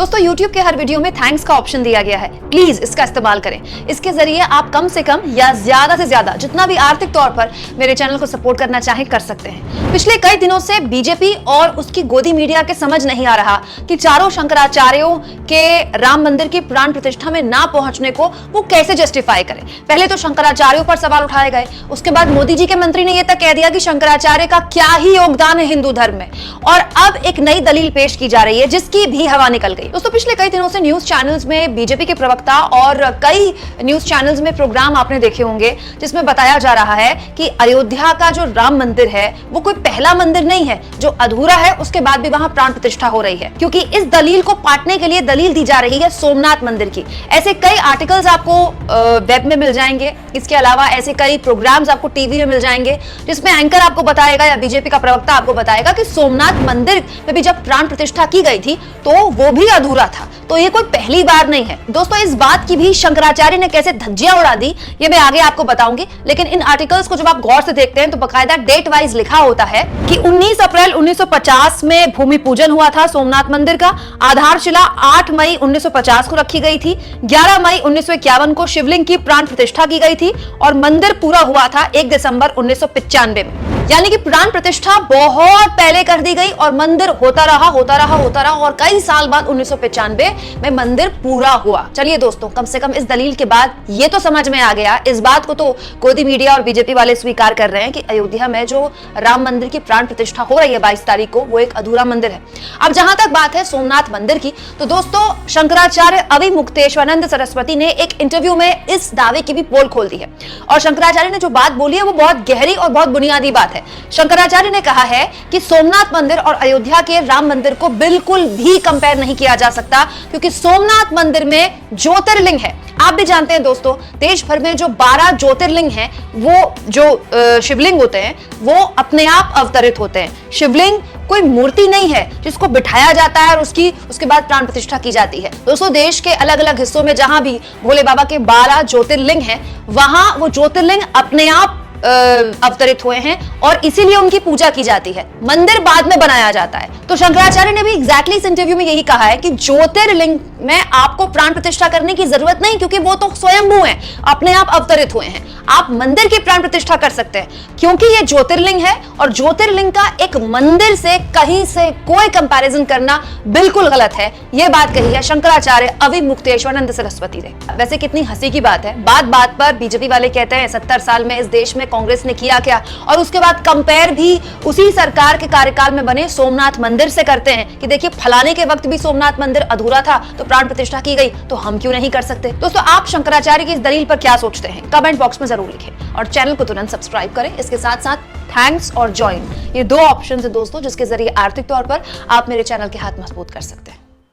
दोस्तों YouTube के हर video में थैंक्स का ऑप्शन दिया गया है, प्लीज इसका इस्तेमाल करें। इसके जरिए आप कम से कम या ज्यादा से ज्यादा जितना भी आर्थिक तौर पर मेरे चैनल को सपोर्ट करना चाहें कर सकते हैं। पिछले कई दिनों से बीजेपी और उसकी गोदी मीडिया के समझ नहीं आ रहा कि चारों शंकराचार्यों के राम मंदिर की प्राण प्रतिष्ठा में ना पहुंचने को वो कैसे जस्टिफाई करें। पहले तो शंकराचार्यों पर सवाल उठाए गए, उसके बाद मोदी जी के मंत्री ने यह तक कह दिया कि शंकराचार्य का क्या ही योगदान है हिंदू धर्म में, और अब एक नई दलील पेश की जा रही है जिसकी भी हवा निकल गई। दोस्तों पिछले कई दिनों से न्यूज चैनल्स में बीजेपी के प्रवक्ता और कई न्यूज चैनल्स में प्रोग्राम आपने देखे होंगे जिसमें बताया जा रहा है कि अयोध्या का जो राम मंदिर है वो कोई पहला मंदिर नहीं है जो अधूरा है, उसके बाद भी वहां प्राण प्रतिष्ठा हो रही है, क्योंकि इस दलील को पाटने के लिए दलील दी जा रही है सोमनाथ मंदिर की। ऐसे कई आर्टिकल्स आपको वेब में मिल जाएंगे, इसके अलावा ऐसे कई प्रोग्राम्स आपको टीवी में मिल जाएंगे जिसमें एंकर आपको बताएगा या बीजेपी का प्रवक्ता आपको बताएगा कि सोमनाथ मंदिर में भी जब प्राण प्रतिष्ठा की गई थी तो वो भी अधूरा था। तो ये कोई पहली बार नहीं है। दोस्तों इस बात की भी शंकराचार्य ने कैसे धज्जियां उड़ा दी ये मैं आगे आपको बताऊंगी, लेकिन इन आर्टिकल्स को जब आप गौर से देखते हैं तो बकायदा डेट वाइज लिखा होता है कि 19 अप्रैल 1950 में भूमि पूजन हुआ था सोमनाथ मंदिर का। आधारशिला 8 मई 1950 को रखी गई थी। 11 मई 1951 को शिवलिंग की प्राण प्रतिष्ठा की गई थी और मंदिर पूरा हुआ था 1 दिसंबर 1995 में। यानी कि प्राण प्रतिष्ठा बहुत पहले कर दी गई और मंदिर होता रहा और कई साल बाद 1995 में मंदिर पूरा हुआ। चलिए दोस्तों, कम से कम इस दलील के बाद ये तो समझ में आ गया, इस बात को तो गोदी मीडिया और बीजेपी वाले स्वीकार कर रहे हैं कि अयोध्या में जो राम मंदिर की प्राण प्रतिष्ठा हो रही है 22 तारीख को, वो एक अधूरा मंदिर है। अब जहां तक बात है सोमनाथ मंदिर की, तो दोस्तों शंकराचार्य अविमुक्तेश्वरानंद सरस्वती ने एक इंटरव्यू में इस दावे की भी पोल खोल दी है और शंकराचार्य ने जो बात बोली है वो बहुत गहरी और बहुत बुनियादी बात है। शंकराचार्य ने कहा है कि सोमनाथ मंदिर और अयोध्या के राम मंदिर को बिल्कुल भी कंपेयर नहीं किया जा सकता, क्योंकि सोमनाथ मंदिर में ज्योतिर्लिंग है। आप भी जानते हैं दोस्तों, देश भर में जो 12 ज्योतिर्लिंग हैं, वो जो शिवलिंग होते हैं वो अपने आप अवतरित होते हैं। शिवलिंग कोई मूर्ति नहीं है जिसको बिठाया जाता है और उसके बाद प्राण प्रतिष्ठा की जाती है। दोस्तों देश के अलग अलग हिस्सों में जहां भी भोले बाबा के 12 ज्योतिर्लिंग हैं, वहां वो ज्योतिर्लिंग अपने आप अवतरित हुए हैं और इसीलिए उनकी पूजा की जाती है। मंदिर बाद में बनाया जाता है। तो शंकराचार्य ने भी एग्जैक्टली इस इंटरव्यू में यही कहा है कि ज्योतिर्लिंग में आपको प्राण प्रतिष्ठा करने की जरूरत नहीं, क्योंकि वो तो स्वयंभू हैं, अपने आप अवतरित हुए हैं। आप मंदिर की प्राण प्रतिष्ठा कर सकते हैं क्योंकि ये ज्योतिर्लिंग है, और ज्योतिर्लिंग का एक मंदिर से कहीं से कोई कंपैरिजन करना बिल्कुल गलत है। यह बात कही है शंकराचार्य अविमुक्तेश्वरानंद सरस्वती ने। वैसे कितनी हंसी की बात है, बात बात पर बीजेपी वाले कहते हैं 70 साल में इस देश में कांग्रेस ने किया क्या, और उसके बाद कंपेयर भी उसी सरकार के कार्यकाल में बने सोमनाथ मंदिर से करते हैं कि देखिए फलाने के वक्त भी सोमनाथ मंदिर अधूरा था तो प्राण प्रतिष्ठा की गई, तो हम क्यों नहीं कर सकते। दोस्तों आप शंकराचार्य की इस दलील पर क्या सोचते हैं कमेंट बॉक्स में जरूर लिखें और चैनल को तुरंत सब्सक्राइब करें। इसके साथ साथ थैंक्स और ज्वाइन, ये 2 ऑप्शन है दोस्तों जिसके जरिए आर्थिक तौर पर आप मेरे चैनल के हाथ मजबूत कर सकते हैं।